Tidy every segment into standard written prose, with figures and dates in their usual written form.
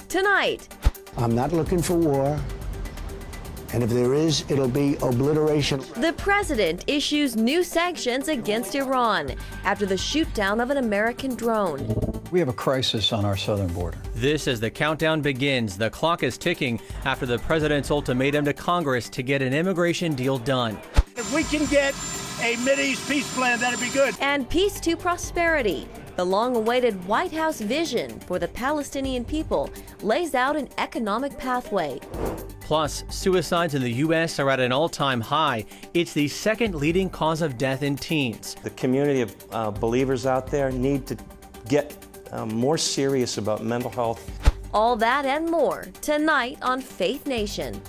Tonight, I'm not looking for war, and if there is, it'll be obliteration. the president issues new sanctions against Iran after the shoot-down of an American drone. We have a crisis on our southern border. This as the countdown begins. The clock is ticking after the president's ultimatum to Congress to get an immigration deal done. If we can get a Mideast peace plan, that'd be good. And peace to prosperity. The long-awaited White House vision for the Palestinian people lays out an economic pathway. Plus, suicides in the U.S. are at an all-time high. It's the second leading cause of death in teens. The community of believers out there need to get more serious about mental health. All that and more tonight on Faith Nation.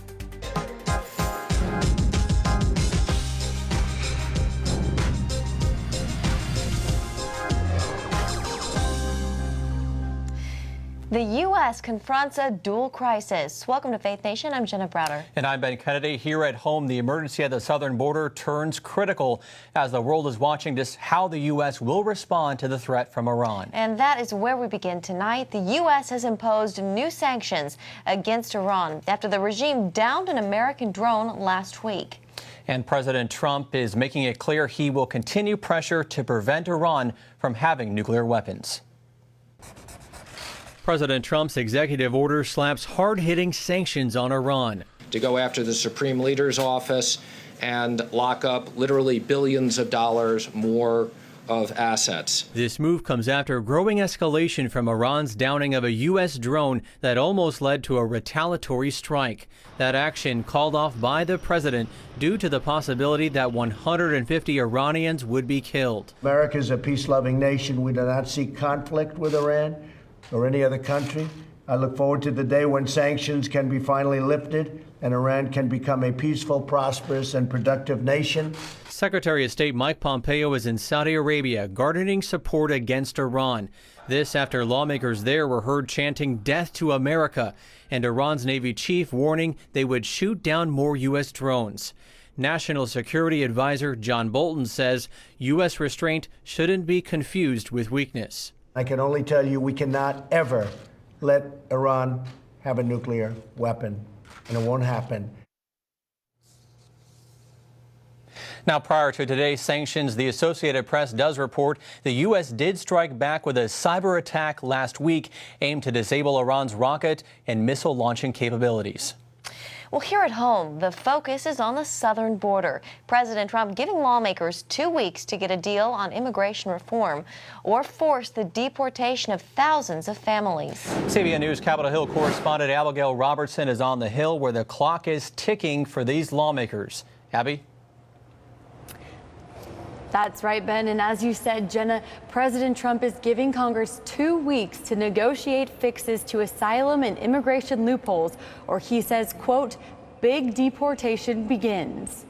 The U.S. confronts a dual crisis. Welcome to Faith Nation. I'm Jenna Browder. And I'm Ben Kennedy. Here at home, the emergency at the southern border turns critical as the world is watching just how the U.S. will respond to the threat from Iran. And that is where we begin tonight. The U.S. has imposed new sanctions against Iran after the regime downed an American drone last week. And President Trump is making it clear he will continue pressure to prevent Iran from having nuclear weapons. President Trump's executive order slaps hard-hitting sanctions on Iran. To go after the Supreme Leader's office and lock up literally billions of dollars more of assets. This move comes after growing escalation from Iran's downing of a U.S. drone that almost led to a retaliatory strike. That action called off by the president due to the possibility that 150 Iranians would be killed. America is a peace-loving nation. We do not seek conflict with Iran or any other country. I look forward to the day when sanctions can be finally lifted and Iran can become a peaceful, prosperous, and productive nation. Secretary of State Mike Pompeo is in Saudi Arabia garnering support against Iran. This after lawmakers there were heard chanting "Death to America," and Iran's Navy chief warning they would shoot down more U.S. drones. National Security Advisor John Bolton says U.S. restraint shouldn't be confused with weakness. I can only tell you we cannot ever let Iran have a nuclear weapon, and it won't happen. Now, prior to today's sanctions, the Associated Press does report the U.S. did strike back with a cyber attack last week aimed to disable Iran's rocket and missile launching capabilities. Well, here at home, the focus is on the southern border. President Trump giving lawmakers 2 weeks to get a deal on immigration reform or force the deportation of thousands of families. CBN News Capitol Hill correspondent Abigail Robertson is on the Hill where the clock is ticking for these lawmakers. Abby? That's right, Ben. And as you said, Jenna, President Trump is giving Congress 2 weeks to negotiate fixes to asylum and immigration loopholes, or he says, quote, big deportation begins.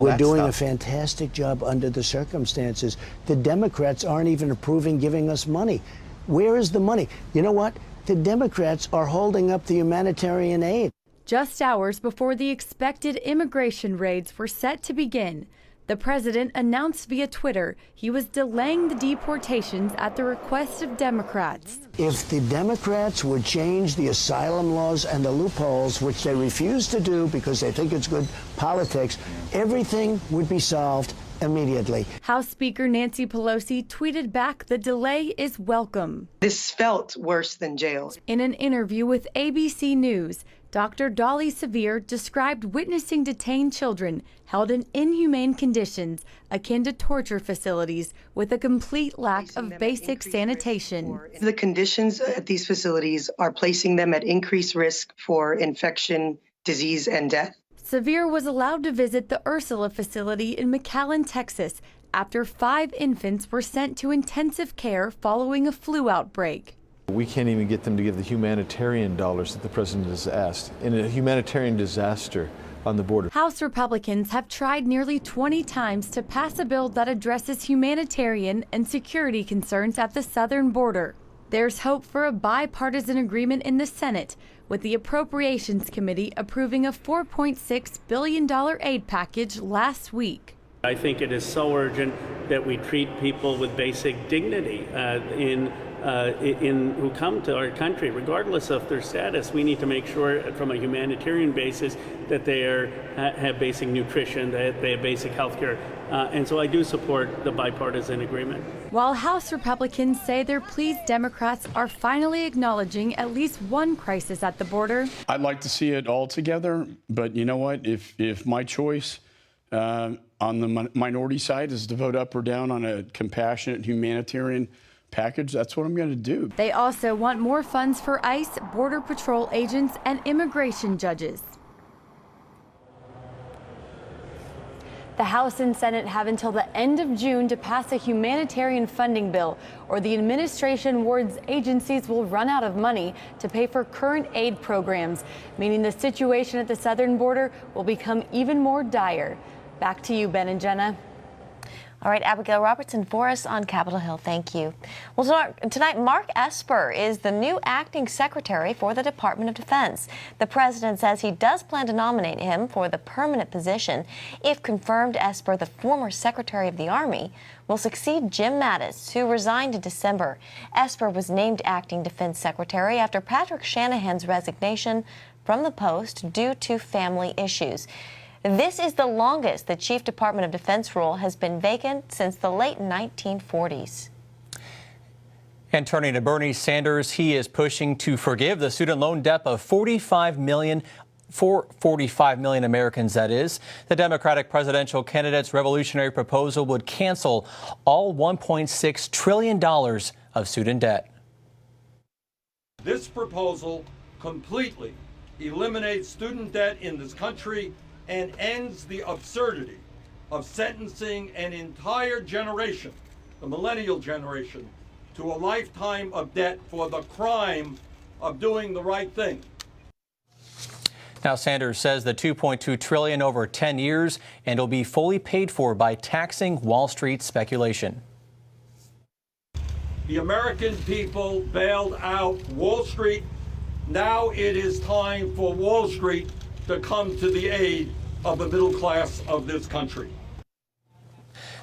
We're doing a fantastic job under the circumstances. The Democrats aren't even approving giving us money. Where is the money? You know what? The Democrats are holding up the humanitarian aid. Just hours before the expected immigration raids were set to begin, the president announced via Twitter he was delaying the deportations at the request of Democrats. If the Democrats would change the asylum laws and the loopholes, which they refuse to do because they think it's good politics, everything would be solved immediately. House Speaker Nancy Pelosi tweeted back the delay is welcome. This felt worse than jail. In an interview with ABC News, Dr. Dolly Sevier described witnessing detained children held in inhumane conditions akin to torture facilities with a complete lack of basic sanitation. The conditions at these facilities are placing them at increased risk for infection, disease, and death. Sevier was allowed to visit the Ursula facility in McAllen, Texas, after 5 infants were sent to intensive care following a flu outbreak. We can't even get them to give the humanitarian dollars that the president has asked in a humanitarian disaster on the border. House Republicans have tried nearly 20 times to pass a bill that addresses humanitarian and security concerns at the southern border. There's hope for a bipartisan agreement in the Senate, with the Appropriations Committee approving a $4.6 billion aid package last week. I think it is so urgent that we treat people with basic dignity who come to our country, regardless of their status. We need to make sure, from a humanitarian basis, that they have basic nutrition, that they have basic health care. And so I do support the bipartisan agreement. While House Republicans say they're pleased Democrats are finally acknowledging at least one crisis at the border. I'd like to see it all together, but you know what? If my choice on the minority side is to vote up or down on a compassionate humanitarian package, that's what I'm going to do. They also want more funds for ICE, Border Patrol agents, and immigration judges. The House and Senate have until the end of June to pass a humanitarian funding bill, or the administration warns agencies will run out of money to pay for current aid programs, meaning the situation at the southern border will become even more dire. Back to you, Ben and Jenna. All right, Abigail Robertson for us on Capitol Hill. Thank you. Well, tonight, Mark Esper is the new acting secretary for the Department of Defense. The president says he does plan to nominate him for the permanent position. If confirmed, Esper, the former secretary of the Army, will succeed Jim Mattis, who resigned in December. Esper was named acting defense secretary after Patrick Shanahan's resignation from the post due to family issues. This is the longest the Chief Department of Defense role has been vacant since the late 1940s. And turning to Bernie Sanders, he is pushing to forgive the student loan debt of 45 million Americans, that is. The Democratic presidential candidate's revolutionary proposal would cancel all $1.6 trillion of student debt. This proposal completely eliminates student debt in this country and ends the absurdity of sentencing an entire generation, the millennial generation, to a lifetime of debt for the crime of doing the right thing. Now, Sanders says the $2.2 trillion over 10 years, and it'll be fully paid for by taxing Wall Street speculation. The American people bailed out Wall Street. Now it is time for Wall Street to come to the aid of the middle class of this country.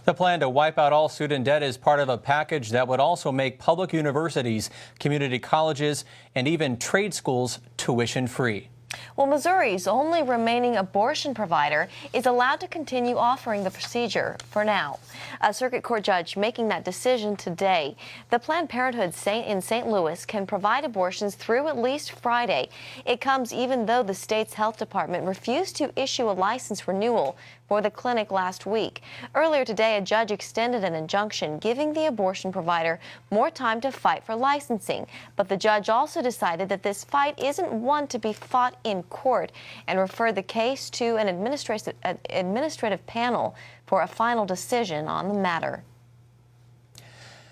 The plan to wipe out all student debt is part of a package that would also make public universities, community colleges, and even trade schools tuition-free. Well, Missouri's only remaining abortion provider is allowed to continue offering the procedure for now. A circuit court judge making that decision today. The Planned Parenthood in St. Louis can provide abortions through at least Friday. It comes even though the state's health department refused to issue a license renewal for the clinic last week. Earlier today, a judge extended an injunction giving the abortion provider more time to fight for licensing. But the judge also decided that this fight isn't one to be fought in court and referred the case to an administrative panel for a final decision on the matter.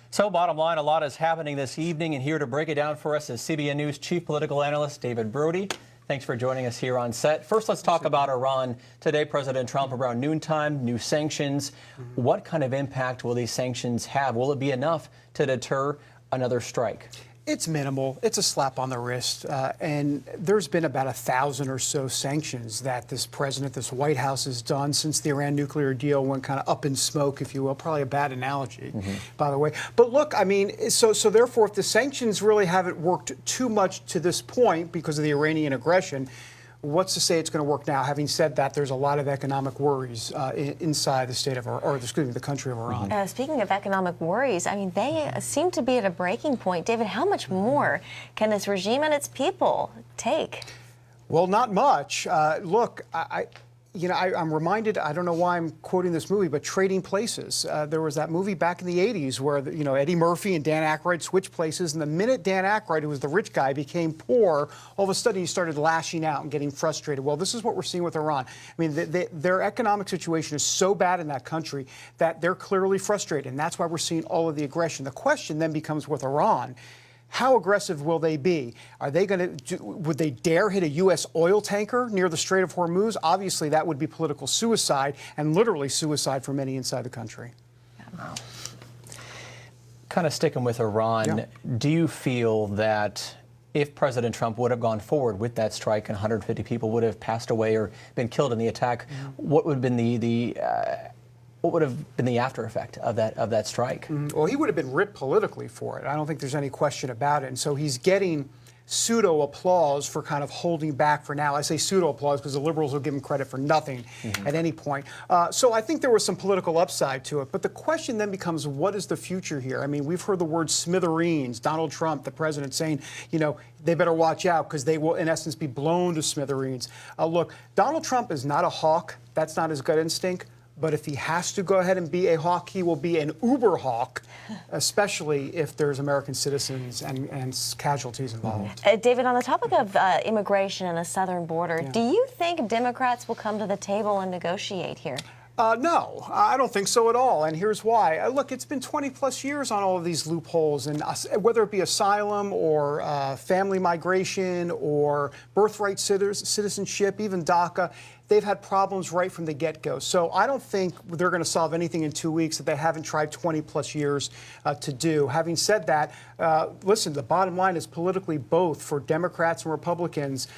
So bottom line, a lot is happening this evening, and here to break it down for us is CBN News Chief Political Analyst David Brody. Thanks for joining us here on set. First, let's talk about Iran. Today, President Trump, around noontime, new sanctions. What kind of impact will these sanctions have? Will it be enough to deter another strike? It's minimal. It's a slap on the wrist. And there's been about 1,000 or so sanctions that this president, this White House has done since the Iran nuclear deal went kind of up in smoke, if you will. Probably a bad analogy, by the way. But look, I mean, so therefore, if the sanctions really haven't worked too much to this point because of the Iranian aggression, what's to say it's going to work now? Having said that, there's a lot of economic worries inside the state of, the country of Iran. Speaking of economic worries, I mean, they seem to be at a breaking point. David, how much more can this regime and its people take? Well, not much. Look, I'm reminded, I don't know why I'm quoting this movie, but Trading Places. There was that movie back in the 80s where, Eddie Murphy and Dan Aykroyd switched places. And the minute Dan Aykroyd, who was the rich guy, became poor, all of a sudden he started lashing out and getting frustrated. Well, this is what we're seeing with Iran. I mean, their economic situation is so bad in that country that they're clearly frustrated. And that's why we're seeing all of the aggression. The question then becomes with Iran, how aggressive will they be? Are they going to? Would they dare hit a U.S. oil tanker near the Strait of Hormuz? Obviously, that would be political suicide and literally suicide for many inside the country. Wow. Kind of sticking with Iran, do you feel that if President Trump would have gone forward with that strike and 150 people would have passed away or been killed in the attack, what would have been the what would have been the after effect of that strike? Well, he would have been ripped politically for it. I don't think there's any question about it. And so he's getting pseudo applause for kind of holding back for now. I say pseudo applause because the liberals will give him credit for nothing at any point. So I think there was some political upside to it. But the question then becomes, what is the future here? I mean, we've heard the word smithereens. Donald Trump, the president, saying, you know, they better watch out because they will, in essence, be blown to smithereens. Look, Donald Trump is not a hawk. That's not his gut instinct. But if he has to go ahead and be a hawk, he will be an uber hawk, especially if there's American citizens and casualties involved. David, on the topic of immigration and the southern border, do you think Democrats will come to the table and negotiate here? No, I don't think so at all, and here's why. Look, it's been 20-plus years on all of these loopholes, and whether it be asylum or family migration or birthright citizenship, even DACA, they've had problems right from the get-go. So I don't think they're going to solve anything in 2 weeks that they haven't tried 20-plus years to do. Having said that, listen, the bottom line is politically both for Democrats and Republicans,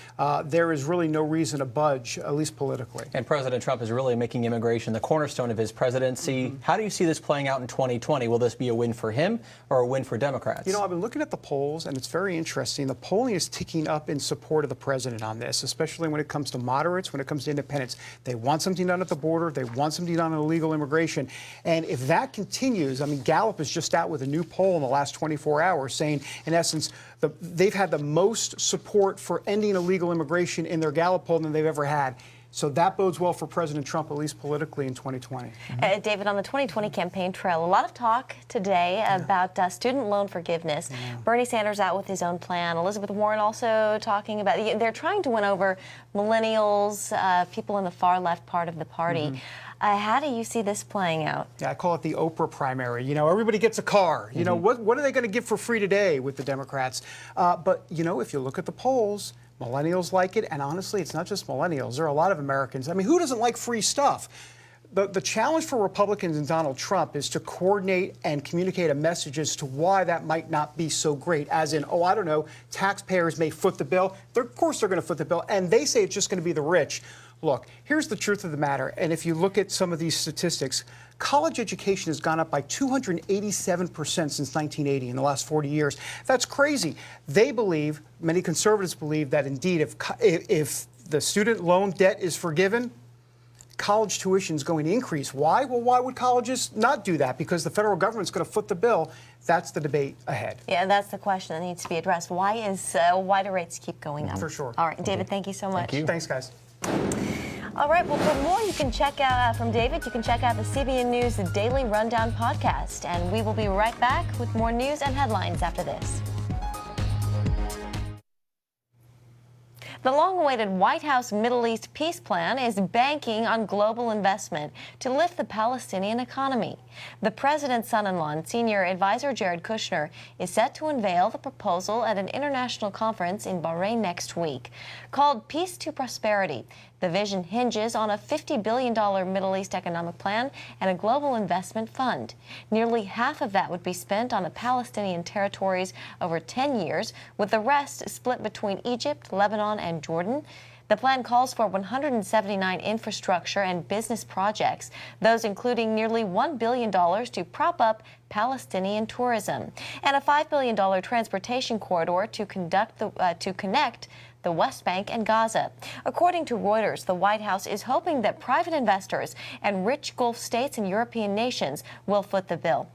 there is really no reason to budge, at least politically. And President Trump is really making immigration the cornerstone of his presidency. How do you see this playing out in 2020? Will this be a win for him or a win for Democrats? You know, I've been looking at the polls, and it's very interesting. The polling is ticking up in support of the president on this, especially when it comes to moderates, when it comes to independents. They want something done at the border. They want something done on illegal immigration. And if that continues, I mean, Gallup is just out with a new poll in the last 24 hours saying, in essence, they've had the most support for ending illegal immigration in their Gallup poll than they've ever had. So that bodes well for President Trump, at least politically, in 2020. David, on the 2020 campaign trail, a lot of talk today about student loan forgiveness. Bernie Sanders out with his own plan. Elizabeth Warren also talking about, they're trying to win over millennials, people in the far left part of the party. How do you see this playing out? Yeah, I call it the Oprah primary. You know, everybody gets a car. You know, what are they going to give for free today with the Democrats? But, you know, if you look at the polls, millennials like it, and honestly, it's not just millennials. There are a lot of Americans. I mean, who doesn't like free stuff? The challenge for Republicans and Donald Trump is to coordinate and communicate a message as to why that might not be so great, as in, oh, I don't know, taxpayers may foot the bill. Of course they're going to foot the bill, and they say it's just going to be the rich. Look, here's the truth of the matter, and if you look at some of these statistics, college education has gone up by 287% since 1980 in the last 40 years. That's crazy. They believe, many conservatives believe, that indeed if the student loan debt is forgiven, college tuition is going to increase. Why? Well, why would colleges not do that? Because the federal government's going to foot the bill. That's the debate ahead. Yeah, that's the question that needs to be addressed. Why do rates keep going up? For sure. All right, David, thank you so much. Thank you. Thanks, guys. All right, well, for more you can check out from David, you can check out the CBN News Daily Rundown podcast. And we will be right back with more news and headlines after this. The long-awaited White House Middle East peace plan is banking on global investment to lift the Palestinian economy. The president's son-in-law and senior advisor Jared Kushner is set to unveil the proposal at an international conference in Bahrain next week. Called Peace to Prosperity, the vision hinges on a $50 billion Middle East economic plan and a global investment fund. Nearly half of that would be spent on the Palestinian territories over 10 years, with the rest split between Egypt, Lebanon, and Jordan. The plan calls for 179 infrastructure and business projects, those including nearly $1 billion to prop up Palestinian tourism, and a $5 billion transportation corridor to connect the West Bank and Gaza. According to Reuters, the White House is hoping that private investors and rich Gulf states and European nations will foot the bill.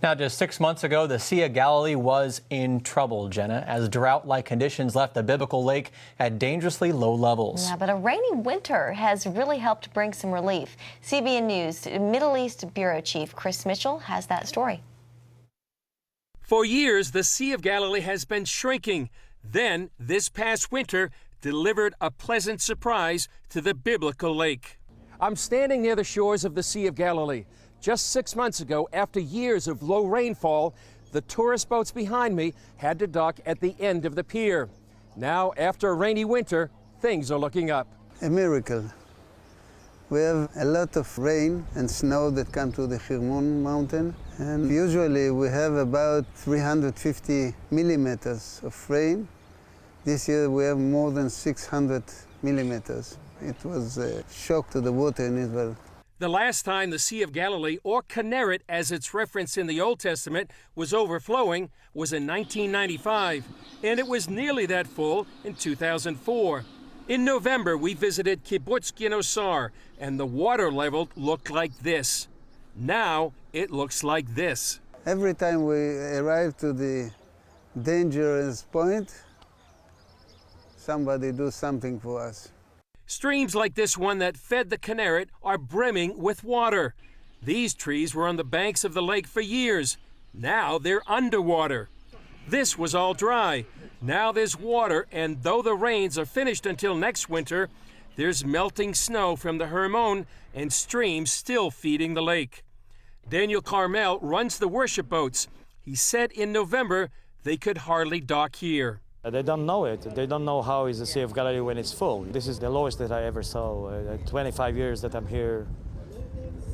Now, just 6 months ago, the Sea of Galilee was in trouble, Jenna, as drought-like conditions left the biblical lake at dangerously low levels. Yeah, but a rainy winter has really helped bring some relief. CBN News Middle East Bureau Chief Chris Mitchell has that story. For years, the Sea of Galilee has been shrinking. Then, this past winter, delivered a pleasant surprise to the biblical lake. I'm standing near the shores of the Sea of Galilee. Just 6 months ago, after years of low rainfall, the tourist boats behind me had to dock at the end of the pier. Now, after a rainy winter, things are looking up. A miracle. We have a lot of rain and snow that come to the Hermon mountain, and usually we have about 350 millimeters of rain. This year we have more than 600 millimeters. It was a shock to the water in Israel. The last time the Sea of Galilee, or Kinneret as it's referenced in the Old Testament, was overflowing was in 1995, and it was nearly that full in 2004. In November, we visited Kibbutz Ginosar, and the water level looked like this. Now it looks like this. Every time we arrive to the dangerous point, somebody do something for us. Streams like this one that fed the Kinneret are brimming with water. These trees were on the banks of the lake for years. Now they're underwater. This was all dry. Now there's water, and though the rains are finished until next winter, there's melting snow from the Hermon and streams still feeding the lake. Daniel Carmel runs the worship boats. He said in November they could hardly dock here. They don't know it. They don't know how is the Sea of Galilee when it's full. This is the lowest that I ever saw. 25 years that I'm here,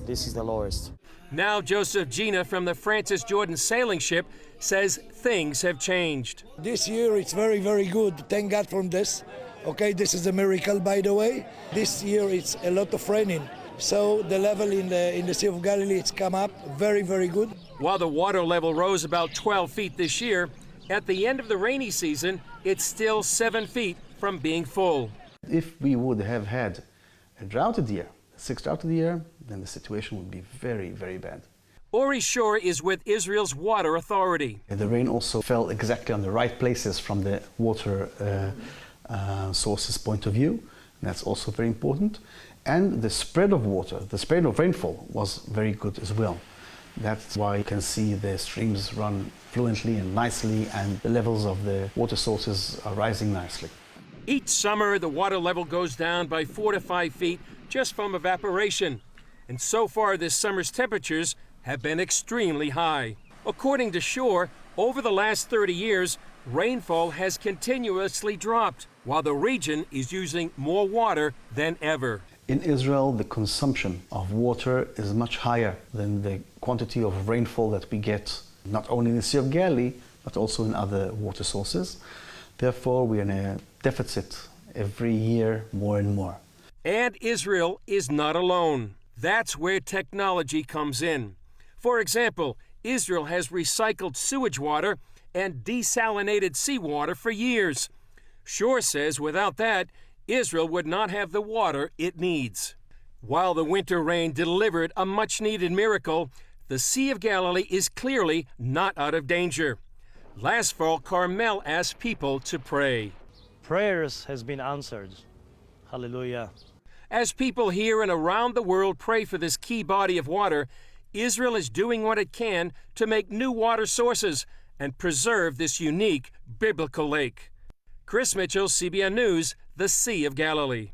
this is the lowest. Now Joseph Gina from the Francis Jordan sailing ship says things have changed. This year it's very, very good. Thank God from this. Okay, this is a miracle, by the way. This year it's a lot of raining. So the level in the Sea of Galilee, it's come up very, very good. While the water level rose about 12 feet this year, at the end of the rainy season, it's still 7 feet from being full. If we would have had a droughted year, a 6 droughted year, then the situation would be very, very bad. Ori Shore is with Israel's water authority. The rain also fell exactly on the right places from the water sources point of view. That's also very important. And the spread of water, the spread of rainfall was very good as well. That's why you can see the streams run fluently and nicely, and the levels of the water sources are rising nicely. Each summer, the water level goes down by 4 to 5 feet just from evaporation. And so far, this summer's temperatures have been extremely high. According to Shore, over the last 30 years, rainfall has continuously dropped, while the region is using more water than ever. In Israel, the consumption of water is much higher than the quantity of rainfall that we get, not only in the Sea of Galilee, but also in other water sources. Therefore, we are in a deficit every year, more and more. And Israel is not alone. That's where technology comes in. For example, Israel has recycled sewage water and desalinated seawater for years. Shore says without that, Israel would not have the water it needs. While the winter rain delivered a much-needed miracle, the Sea of Galilee is clearly not out of danger. Last fall, Carmel asked people to pray. Prayers has been answered. Hallelujah. As people here and around the world pray for this key body of water, Israel is doing what it can to make new water sources and preserve this unique biblical lake. Chris Mitchell, CBN News, the Sea of Galilee.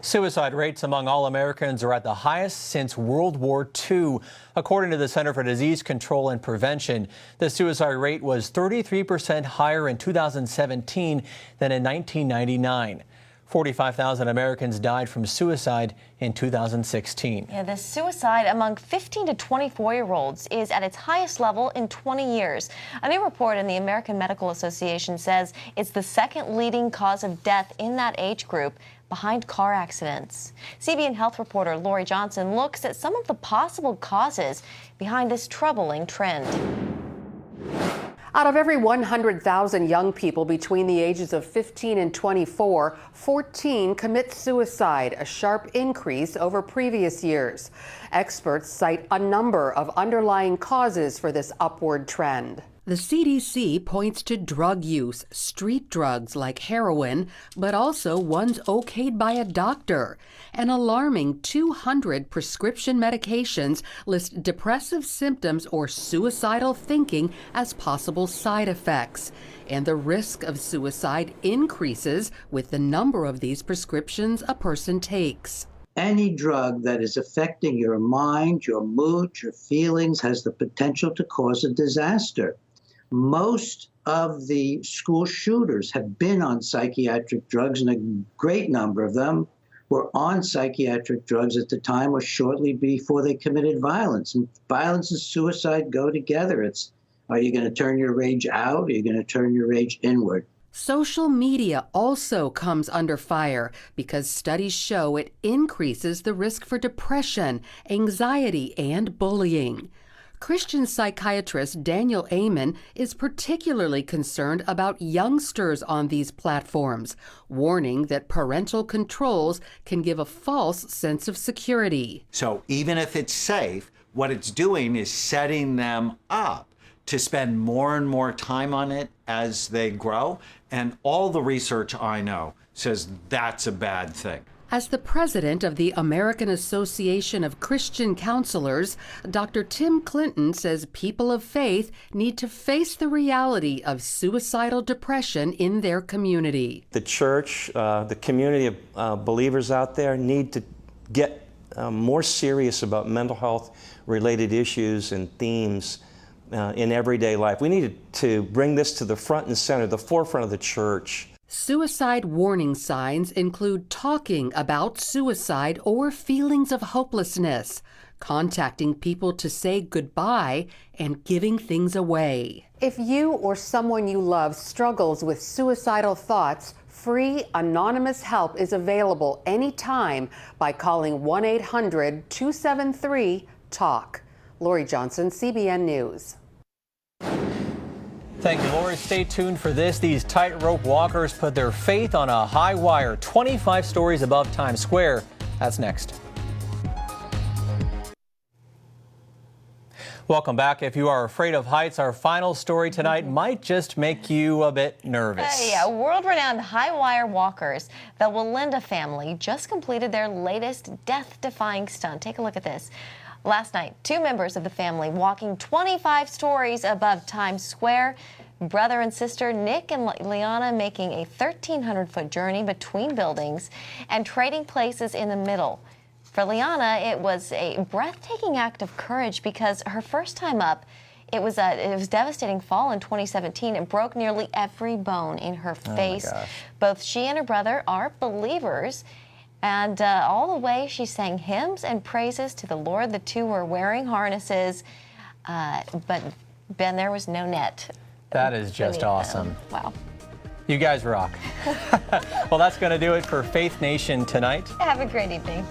Suicide rates among all Americans are at the highest since World War II. According to the Center for Disease Control and Prevention, the suicide rate was 33% higher in 2017 than in 1999. 45,000 Americans died from suicide in 2016. Yeah, the suicide among 15 to 24-year-olds is at its highest level in 20 years. A new report in the American Medical Association says it's the second leading cause of death in that age group, behind car accidents. CBN Health reporter Lori Johnson looks at some of the possible causes behind this troubling trend. Out of every 100,000 young people between the ages of 15 and 24, 14 commit suicide, a sharp increase over previous years. Experts cite a number of underlying causes for this upward trend. The CDC points to drug use, street drugs like heroin, but also ones okayed by a doctor. An alarming 200 prescription medications list depressive symptoms or suicidal thinking as possible side effects. And the risk of suicide increases with the number of these prescriptions a person takes. Any drug that is affecting your mind, your mood, your feelings has the potential to cause a disaster. Most of the school shooters have been on psychiatric drugs, and a great number of them were on psychiatric drugs at the time or shortly before they committed violence. And violence and suicide go together. It's, are you going to turn your rage out? Or are you going to turn your rage inward? Social media also comes under fire because studies show it increases the risk for depression, anxiety, and bullying. Christian psychiatrist Daniel Amen is particularly concerned about youngsters on these platforms, warning that parental controls can give a false sense of security. So even if it's safe, what it's doing is setting them up to spend more and more time on it as they grow. And all the research I know says that's a bad thing. As the president of the American Association of Christian Counselors, Dr. Tim Clinton says people of faith need to face the reality of suicidal depression in their community. The church, the community of believers out there need to get more serious about mental health related issues and themes in everyday life. We need to bring this to the front and center, the forefront of the church. Suicide warning signs include talking about suicide or feelings of hopelessness, contacting people to say goodbye, and giving things away. If you or someone you love struggles with suicidal thoughts, free anonymous help is available anytime by calling 1-800-273-TALK. Lori Johnson, CBN News. Thank you, Lori. Stay tuned for this. These tightrope walkers put their faith on a high wire 25 stories above Times Square. That's next. Welcome back. If you are afraid of heights, our final story tonight might just make you a bit nervous. Yeah, world-renowned high-wire walkers, the Walinda family, just completed their latest death-defying stunt. Take a look at this. Last night, 2 members of the family walking 25 stories above Times Square. Brother and sister Nick and Liana making a 1,300-foot journey between buildings and trading places in the middle. For Liana, it was a breathtaking act of courage because her first time up, it was a devastating fall in 2017. It broke nearly every bone in her face. Both she and her brother are believers. And all the way she sang hymns and praises to the Lord. The 2 were wearing harnesses, but Ben, there was no net. That is just awesome. Wow. You guys rock. Well, that's going to do it for Faith Nation tonight. Have a great evening.